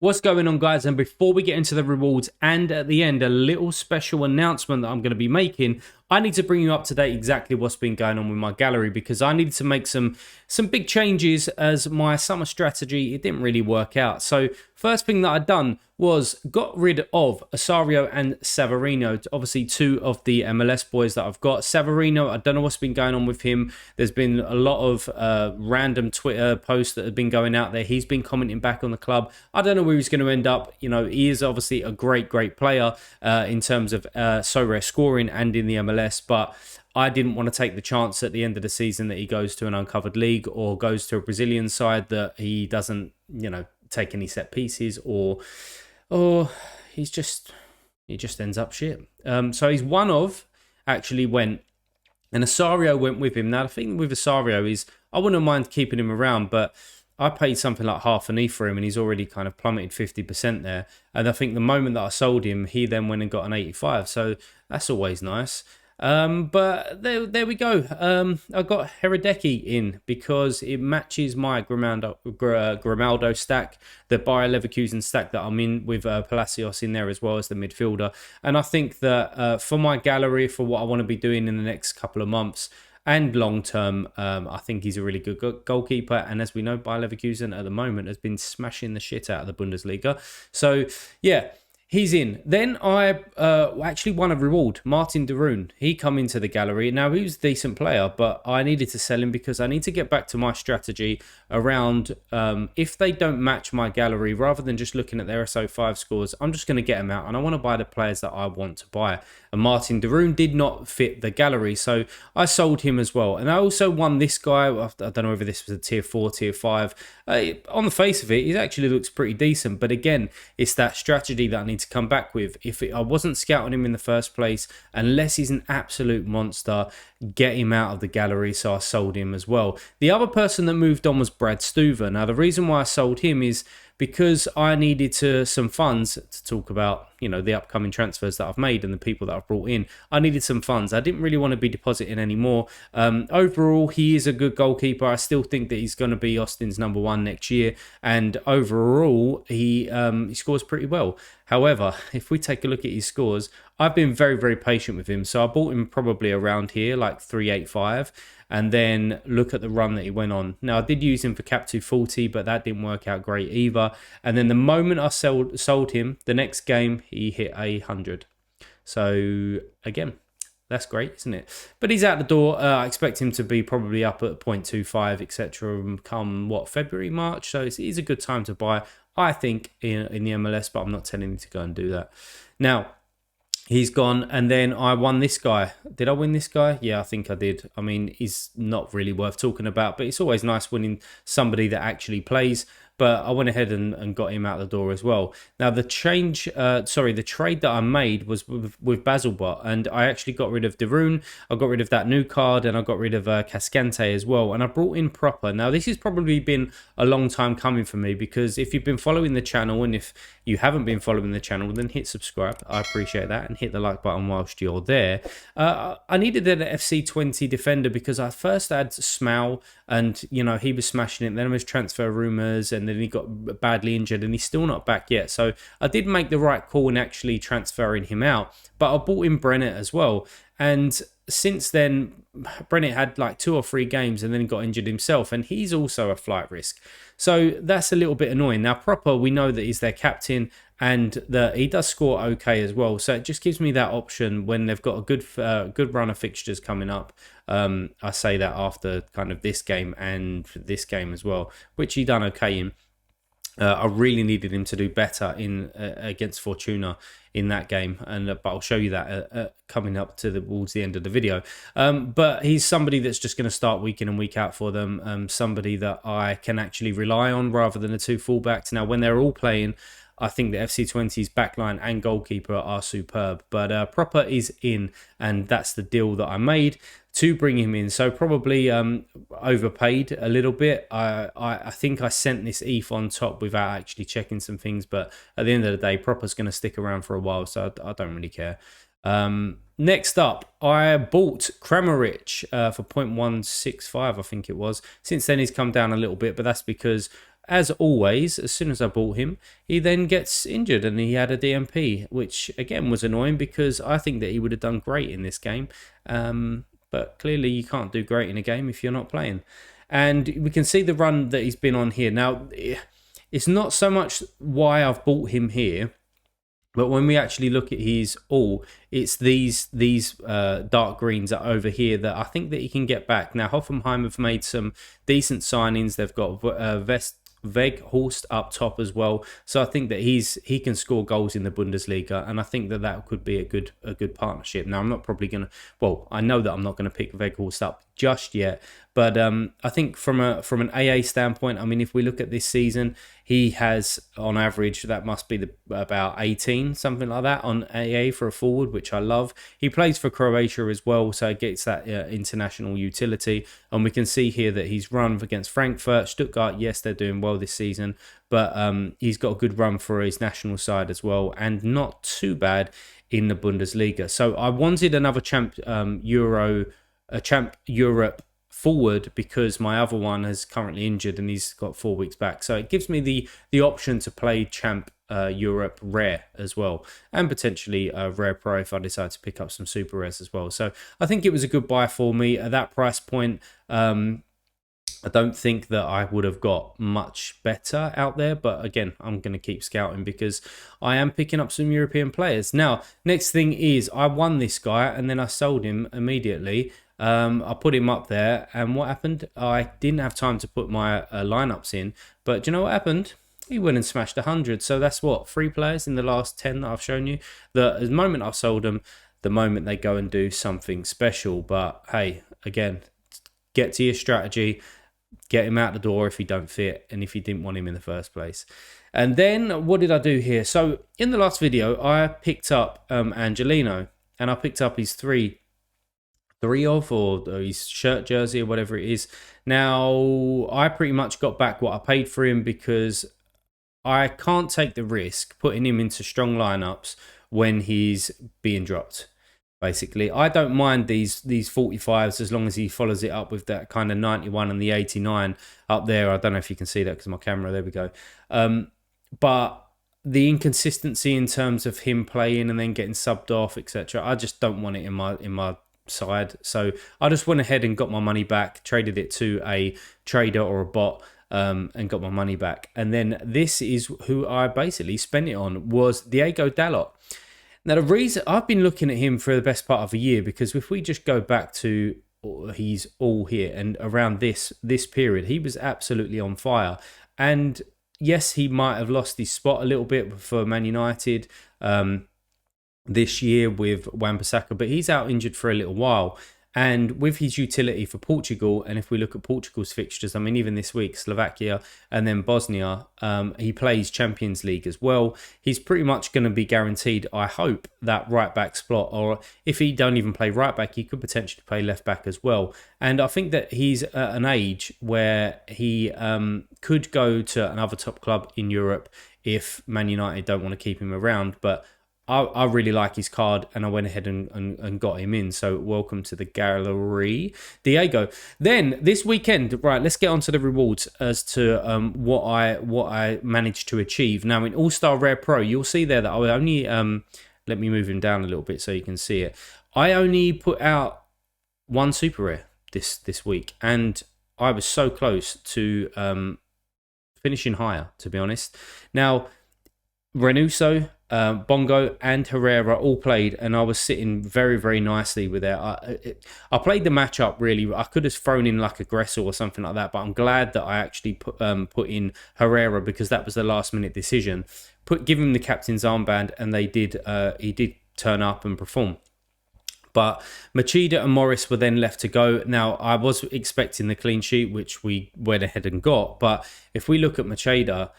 What's going on, guys? And before we get into the rewards, and at the end, a little special announcement that I'm going to be making, I need to bring you up to date exactly what's been going on with my gallery, because I needed to make some big changes as my summer strategy, it didn't really work out. So first thing that I'd done was got rid of Osario and Savarino, obviously two of the MLS boys that I've got. Savarino, I don't know what's been going on with him. There's been a lot of random Twitter posts that have been going out there. He's been commenting back on the club. I don't know where he's going to end up. You know, he is obviously a great player in terms of Sorare scoring and in the MLS, but I didn't want to take the chance at the end of the season that he goes to an uncovered league or goes to a Brazilian side that he doesn't, take any set pieces or he just ends up shit. So he's one of actually went, and Osario went with him. Now the thing with Osario is I wouldn't mind keeping him around, but I paid something like half an E for him, and he's already kind of plummeted 50% there. And I think the moment that I sold him, he then went and got an 85. So that's always nice. But there we go. I got Hradecky in because it matches my Grimaldo stack, the Bayer Leverkusen stack that I'm in with Palacios in there as well as the midfielder. And I think that for my gallery, for what I want to be doing in the next couple of months, and long term, I think he's a really good goalkeeper. And as we know, Bayer Leverkusen at the moment has been smashing the shit out of the Bundesliga. So, yeah, he's in. Then I actually won a reward. Martin de Roon, he come into the gallery. Now, he was a decent player, but I needed to sell him because I need to get back to my strategy around if they don't match my gallery, rather than just looking at their SO5 scores, I'm just going to get them out. And I want to buy the players that I want to buy. And Martin de Roon did not fit the gallery, so I sold him as well. And I also won this guy. I don't know whether this was a tier 4, tier 5. On the face of it, he actually looks pretty decent. But again, it's that strategy that I need to come back with. I wasn't scouting him in the first place, unless he's an absolute monster, get him out of the gallery, so I sold him as well. The other person that moved on was Brad Stuver. Now, the reason why I sold him is because I needed some funds to talk about, the upcoming transfers that I've made and the people that I've brought in. I needed some funds. I didn't really want to be depositing anymore. Overall, he is a good goalkeeper. I still think that he's going to be Austin's number one next year. And overall, he scores pretty well. However, if we take a look at his scores, I've been very patient with him. So I bought him probably around here, like 385. And then look at the run that he went on. Now, I did use him for cap 240, but that didn't work out great either. And then the moment I sold him, the next game, he hit 100. So, again, that's great, isn't it? But he's out the door. I expect him to be probably up at 0.25, etc. come, February, March. So it's a good time to buy, I think, in the MLS, but I'm not telling you to go and do that. Now, he's gone, and then I won this guy. Did I win this guy? Yeah, I think I did. I mean, he's not really worth talking about, but it's always nice winning somebody that actually plays. But I went ahead and got him out the door as well. Now, the trade that I made was with Basilbot, and I actually got rid of De Roon. I got rid of that new card, and I got rid of Cascante as well. And I brought in Proper. Now, this has probably been a long time coming for me, because if you've been following the channel, and if you haven't been following the channel, then hit subscribe. I appreciate that, and hit the like button whilst you're there. I needed an FC20 defender because I first had Smau, and he was smashing it. Then there was transfer rumours, and then he got badly injured, and he's still not back yet. So I did make the right call in actually transferring him out. But I bought in Brennett as well, and since then, Brennett had like 2 or 3 games and then got injured himself, and he's also a flight risk. So that's a little bit annoying. Now, Proper, we know that he's their captain, and that he does score okay as well. So it just gives me that option when they've got a good run of fixtures coming up. I say that after kind of this game and this game as well, which he done okay in. I really needed him to do better in against Fortuna in that game, but I'll show you that coming up towards the end of the video. But he's somebody that's just going to start week in and week out for them. Somebody that I can actually rely on rather than the 2 fullbacks. Now, when they're all playing, I think the FC20's backline and goalkeeper are superb. But Proper is in, and that's the deal that I made to bring him in. So probably overpaid a little bit. I think I sent this ETH on top without actually checking some things. But at the end of the day, Proper's going to stick around for a while, so I don't really care. Next up, I bought Kramaric for 0.165, I think it was. Since then, he's come down a little bit, but that's because as always, as soon as I bought him, he then gets injured and he had a DMP, which again was annoying because I think that he would have done great in this game. But clearly you can't do great in a game if you're not playing. And we can see the run that he's been on here. Now, it's not so much why I've bought him here, but when we actually look at his all, it's these dark greens are over here that I think that he can get back. Now, Hoffenheim have made some decent signings. They've got Weghorst up top as well, so I think that he can score goals in the Bundesliga, and I think that could be a good partnership. Now, I'm not probably gonna. Well, I know that I'm not going to pick Weghorst up just yet, but I think from an AA standpoint, I mean, if we look at this season, he has on average that must be about 18, something like that on AA for a forward, which I love. He plays for Croatia as well, so it gets that international utility, and we can see here that he's run against Frankfurt, Stuttgart. Yes, they're doing well this season, but he's got a good run for his national side as well, and not too bad in the Bundesliga. So I wanted another champ Europe forward because my other one is currently injured and he's got 4 weeks back. So it gives me the option to play champ Europe rare as well, and potentially rare pro if I decide to pick up some super rares as well. So I think it was a good buy for me at that price point. I don't think that I would have got much better out there, but again, I'm going to keep scouting because I am picking up some European players. Now, next thing is I won this guy and then I sold him immediately. I put him up there, and what happened? I didn't have time to put my lineups in, but do you know what happened? He went and smashed 100. So that's what, 3 players in the last 10 that I've shown you. The moment I've sold them, the moment they go and do something special. But hey, again, get to your strategy. Get him out the door if he don't fit and if you didn't want him in the first place. And then what did I do here? So in the last video, I picked up Angelino, and I picked up his three of, or his shirt jersey or whatever it is. Now, I pretty much got back what I paid for him because I can't take the risk putting him into strong lineups when he's being dropped. Basically, I don't mind these 45s as long as he follows it up with that kind of 91 and the 89 up there. I don't know if you can see that because my camera, there we go. But the inconsistency in terms of him playing and then getting subbed off, etc., I just don't want it in my side. So I just went ahead and got my money back, traded it to a trader or a bot, and got my money back. And then this is who I basically spent it on, was Diego Dalot. Now, the reason I've been looking at him for the best part of a year, because if we just go back to he's all here and around this period, he was absolutely on fire. And yes, he might have lost his spot a little bit for Man United this year with Wan-Bissaka, but he's out injured for a little while. And with his utility for Portugal, and if we look at Portugal's fixtures, I mean, even this week, Slovakia and then Bosnia, he plays Champions League as well. He's pretty much going to be guaranteed, I hope, that right-back slot. Or if he don't even play right-back, he could potentially play left-back as well. And I think that he's at an age where he could go to another top club in Europe if Man United don't want to keep him around. But I really like his card, and I went ahead and got him in. So welcome to the gallery, Diego. Then this weekend, right, let's get on to the rewards as to what I managed to achieve. Now in All-Star Rare Pro, you'll see there that I only let me move him down a little bit so you can see it. I only put out 1 super rare this week, and I was so close to finishing higher, to be honest. Now, Renuso, Bongo and Herrera all played, and I was sitting very, very nicely with it. I played the matchup really. I could have thrown in like Aggressor or something like that, but I'm glad that I actually put in Herrera because that was the last minute decision. Give him the captain's armband, and he did turn up and perform. But Machida and Morris were then left to go. Now, I was expecting the clean sheet, which we went ahead and got. But if we look at Machida,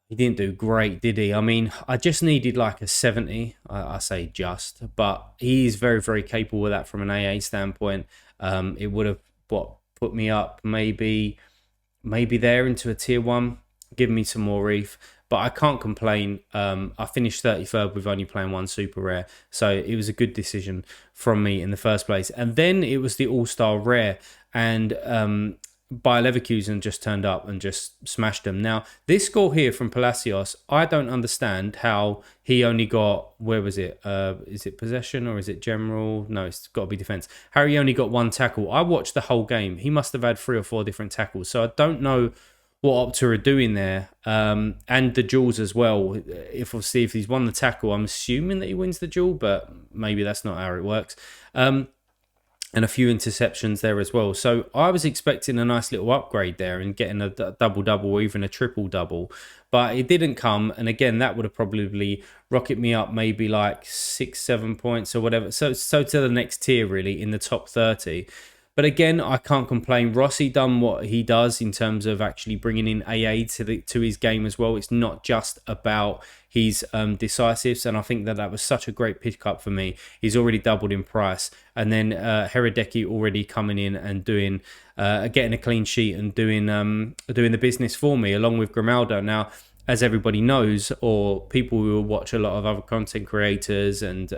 he didn't do great, did he? I mean, I just needed like a 70. I say just, but he's very, very capable of that from an AA standpoint. It would have put me up maybe there into a tier 1, give me some more reef. But I can't complain. I finished 33rd with only playing 1 super rare. So it was a good decision from me in the first place. And then it was the All-Star Rare. And Bayer Leverkusen just turned up and just smashed them. Now, this score here from Palacios, I don't understand how he only got, where was it? Is it possession or is it general? No, it's got to be defense. Harry only got one tackle. I watched the whole game. He must have had 3 or 4 different tackles. So I don't know what Opta are doing there. And the duels as well. If he's won the tackle, I'm assuming that he wins the duel, but maybe that's not how it works. And a few interceptions there as well. So I was expecting a nice little upgrade there and getting a double-double or even a triple-double. But it didn't come. And again, that would have probably rocket me up maybe like 6-7 points or whatever. So to the next tier, really, in the top 30. But again, I can't complain. Rossi done what he does in terms of actually bringing in AA to his game as well. It's not just about his decisives, and I think that was such a great pickup for me. He's already doubled in price, and then Heredecki already coming in and doing getting a clean sheet and doing the business for me, along with Grimaldo. Now, as everybody knows, or people who watch a lot of other content creators and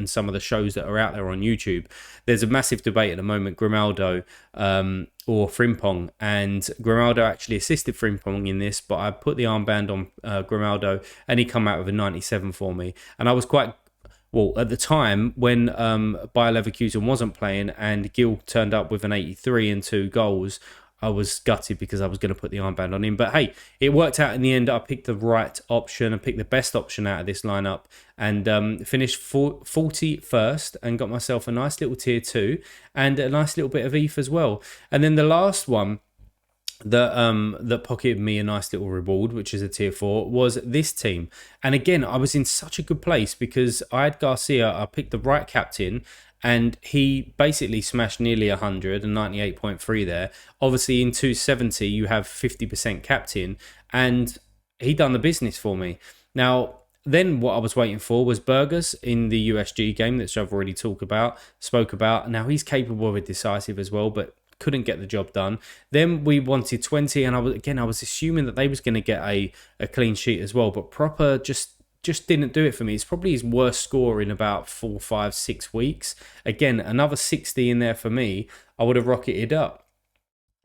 some of the shows that are out there on YouTube, there's a massive debate at the moment, Grimaldo or Frimpong. And Grimaldo actually assisted Frimpong in this, but I put the armband on Grimaldo and he come out with a 97 for me. And I was quite... Well, at the time when Bayer Leverkusen wasn't playing and Gil turned up with an 83 and 2 goals, I was gutted because I was going to put the armband on him. But hey, it worked out in the end. I picked the right option. I picked the best option out of this lineup and finished 41st and got myself a nice little tier 2 and a nice little bit of ETH as well. And then the last one that pocketed me a nice little reward, which is a tier 4, was this team. And again, I was in such a good place because I had Garcia. I picked the right captain, and he basically smashed nearly 100 and 98.3 there. Obviously, in 270, you have 50% captain, and he done the business for me. Now, then what I was waiting for was Burgers in the USG game that I've already spoke about. Now, he's capable of a decisive as well, but couldn't get the job done. Then we wanted 20, and I was assuming that they was going to get a clean sheet as well, but Proper just didn't do it for me. It's probably his worst score in about 4, 5, 6 weeks. Again, another 60 in there for me. I would have rocketed up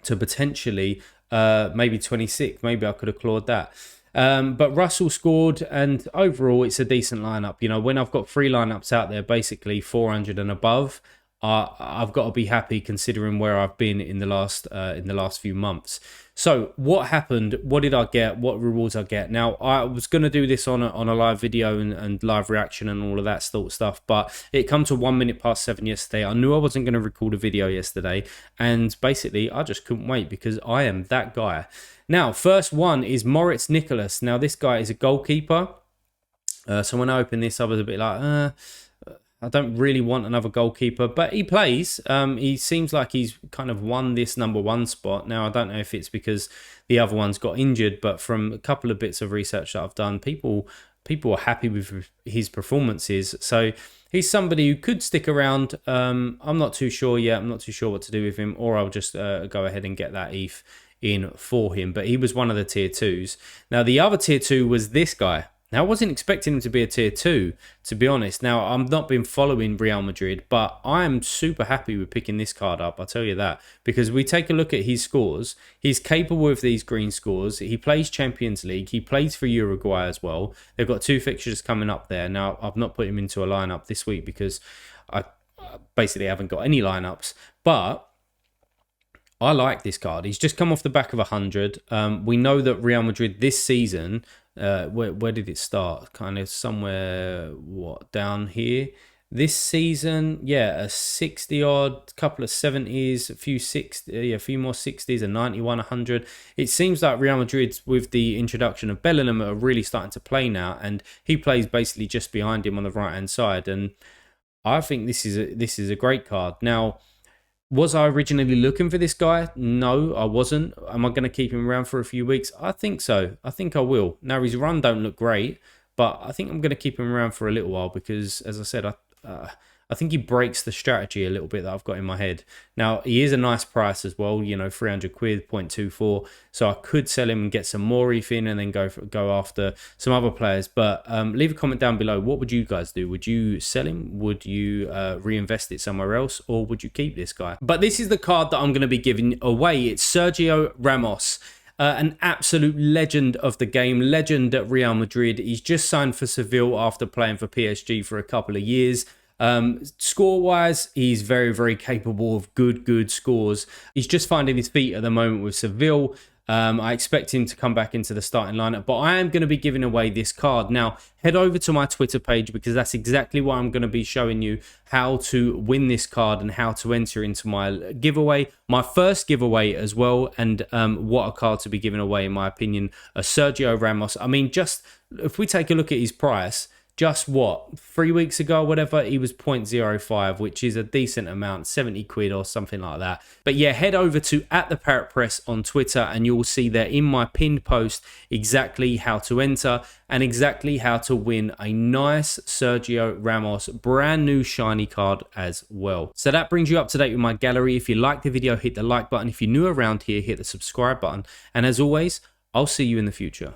to potentially maybe 26. Maybe I could have clawed that. But Russell scored, and overall, it's a decent lineup. You know, when I've got 3 lineups out there, basically 400 and above, I've got to be happy considering where I've been in the last few months. So what happened? What did I get? What rewards I get? Now, I was going to do this on a live video and live reaction and all of that sort of stuff, but it come to 1 minute past 7 yesterday. I knew I wasn't going to record a video yesterday, and basically I just couldn't wait because I am that guy. Now, first one is Moritz Nicholas. Now, this guy is a goalkeeper. So when I opened this, I was a bit like, I don't really want another goalkeeper, but he plays. He seems like he's kind of won this number 1 spot. Now, I don't know if it's because the other ones got injured, but from a couple of bits of research that I've done, people are happy with his performances. So he's somebody who could stick around. I'm not too sure yet. I'm not too sure what to do with him, or I'll just go ahead and get that ETH in for him. But he was one of the tier 2s. Now, the other tier 2 was this guy. Now, I wasn't expecting him to be a tier 2, to be honest. Now, I've not been following Real Madrid, but I am super happy with picking this card up, I'll tell you that. Because we take a look at his scores. He's capable of these green scores. He plays Champions League. He plays for Uruguay as well. They've got 2 fixtures coming up there. Now, I've not put him into a lineup this week because I basically haven't got any lineups. But I like this card. He's just come off the back of 100. We know that Real Madrid this season... where did it start? Kind of somewhere, down here. This season, a 60 odd, couple of 70s, a few more 60s, a 91, 100. It seems like Real Madrid, with the introduction of Bellingham, are really starting to play now, and he plays basically just behind him on the right hand side. And I think this is a great card. Now, was I originally looking for this guy? No, I wasn't. Am I going to keep him around for a few weeks? I think so. I think I will. Now, his run don't look great, but I think I'm going to keep him around for a little while because, as I said, I think he breaks the strategy a little bit that I've got in my head. Now, he is a nice price as well, 300 quid, 0.24. So I could sell him and get some more ETH in and then go after some other players. But leave a comment down below. What would you guys do? Would you sell him? Would you reinvest it somewhere else? Or would you keep this guy? But this is the card that I'm going to be giving away. It's Sergio Ramos. An absolute legend of the game, legend at Real Madrid. He's just signed for Seville after playing for PSG for a couple of years. Score-wise, he's very, very capable of good scores. He's just finding his feet at the moment with Seville. I expect him to come back into the starting lineup, but I am going to be giving away this card. Now, head over to my Twitter page because that's exactly what I'm going to be showing you how to win this card and how to enter into my giveaway, my first giveaway as well, and what a card to be giving away, in my opinion, a Sergio Ramos. I mean, just if we take a look at his price, just what, 3 weeks ago or whatever, he was 0.05, which is a decent amount, 70 quid or something like that. But yeah, head over to @theparrotpress on Twitter and you'll see there in my pinned post exactly how to enter and exactly how to win a nice Sergio Ramos brand new shiny card as well. So that brings you up to date with my gallery. If you liked the video, hit the like button. If you're new around here, hit the subscribe button. And as always, I'll see you in the future.